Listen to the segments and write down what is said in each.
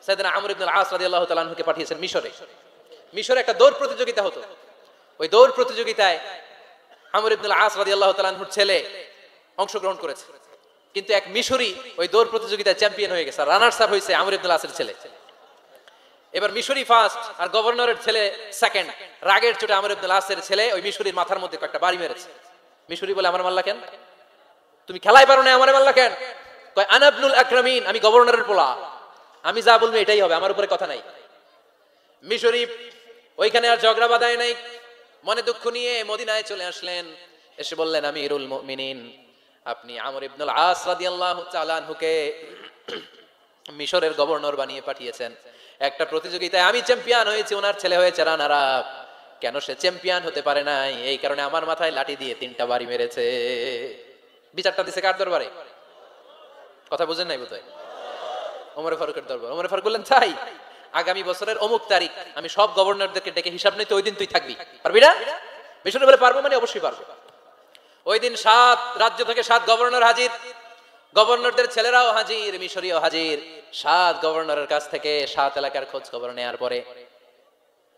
সাইয়েদনা আমর ইবনে আল আস রাদিয়াল্লাহু তাআলা আনহুকে পাঠিয়েছেন মিশরে একটা দৌড় প্রতিযোগিতা হতো। ওই দৌড় প্রতিযোগিতায় আমর ইবনে আল আস রাদিয়াল্লাহু তাআলা আনহুর ছেলে অংশগ্রহণ করেছে, কিন্তু এক মিশরি ওই দৌড় প্রতিযোগিতায় চ্যাম্পিয়ন হয়ে গেছে, রানার্স আপ হয়েছে আমর ইবনে আল আসের ছেলে। এবার মিশরি ফার্স্ট আর গভর্নরের ছেলে সেকেন্ড। রাগের চোটে আমর ইবনে আল আসের ছেলে ওই মিশরির মাথার মধ্যে একটা বাড়ি মেরেছে। মিশরি বলে, আমার মারলা কেন? তুমি খেলাই পারো না, আমারে মারলা কেন? কয়, আনা ইবনুল আকরামিন, আমি গভর্নরের পোলা, আমি যা বলবো এটাই হবে, আমার উপরে কথা নাই। মিশরি ওইখানে আর ঝগড়া বাঁধায় নাই, মনে দুঃখ নিয়ে মদিনায় চলে আসলেন। এসে বললেন, আমিরুল মুমিনিন, আপনি আমর ইবনুল আস রাদিয়াল্লাহু তাআলা আনহুকে মিশরের গভর্নর বানিয়ে পাঠিয়েছেন। একটা প্রতিযোগিতায় আমি চ্যাম্পিয়ন হয়েছি, ওনার ছেলে হয়েছে রানার আপ। কেন সে চ্যাম্পিয়ন হতে পারে নাই? এই কারণে আমার মাথায় লাঠি দিয়ে 3টা বাড়ি মেরেছে। বিচারটা দিছে কার দরবারে? কথা বুঝেন নাই বোধহয়? ওমর ফারুকের দরবার। ওমর ফারুক বললেন, তাই আগামী বছরের অমুক তারিখ আমি সব গভর্নরদেরকে ডেকে হিসাব নিতে, ওই দিন তুই থাকবি, পারবি না? মিশরে বলে, পারবো মানে অবশ্যই পারবো। ওই দিন 7 রাজ্য থেকে 7 গভর্নর হাজির, গভর্নরদের ছেলেরাও হাজির, মিশরীয় হাজির। 7 গভর্নরের কাছ থেকে 7 এলাকার খোঁজ খবর নেওয়ার পরে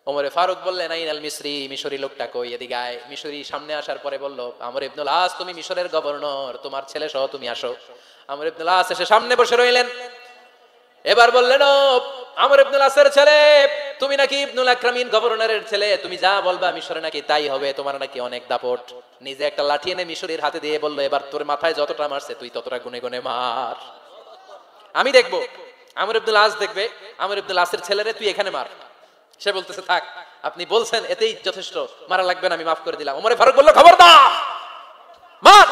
ওমর ফারুক বললেন, আইন আল মিসরি, মিশরি লোকটা কই, এদিকে আয়। মিশরি সামনে আসার পরে বলল, আমর ইবনুল আস, তুমি মিশরের গভর্নর, তোমার ছেলে সহ তুমি আসো। আমর ইবনুল আস এসে সামনে বসে রইলেন। এবার বললেন, ও আমর ইবনুল আসের ছেলে, তুমি নাকি ইবনুল আকরামিন গভর্নরের ছেলে, তুমি যা বলবা মিশরে নাকি তাই হবে, তোমার নাকি অনেক দাপট। নিজে একটা লাঠি এনে মিশরীর হাতে দিয়ে বলল, এবার তোর মাথায় যতটা মারছে তুই ততটা গুনে গুনে মার, আমি দেখবো। আমর ইবনুল আস দেখবে, আমর ইবনুল আসের ছেলেরে তুই এখানে মার। সে বলতেছে, থাক, আপনি বলছেন এতেই যথেষ্ট, মারা লাগবে না, আমি মাফ করে দিলাম। ওমর ফারুক বলল, খবরদার, মার,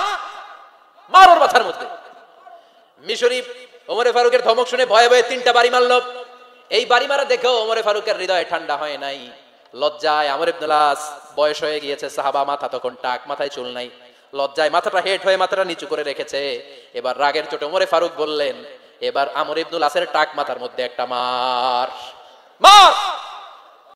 মার ওর মাথার মধ্যে। মিশরি ওমর ফারুকের ধমক শুনে ভয়ে ভয়ে 3টা বাড়ি মারল। এই বাড়ি মারা দেখেও ওমর ফারুকের হৃদয় ঠান্ডা হয় নাই। লজ্জায় আমর ইবনুল আস, বয়স হয়ে গিয়েছে, সাহাবা, মাথা তখন টাক, মাথায় চুল নাই, লজ্জায় মাথাটা হেট হয়ে মাথাটা নিচু করে রেখেছে। এবার রাগের চোটে ওমর ফারুক বললেন, এবার আমর ইবনুল আসের টাক মাথার মধ্যে একটা মার, মার।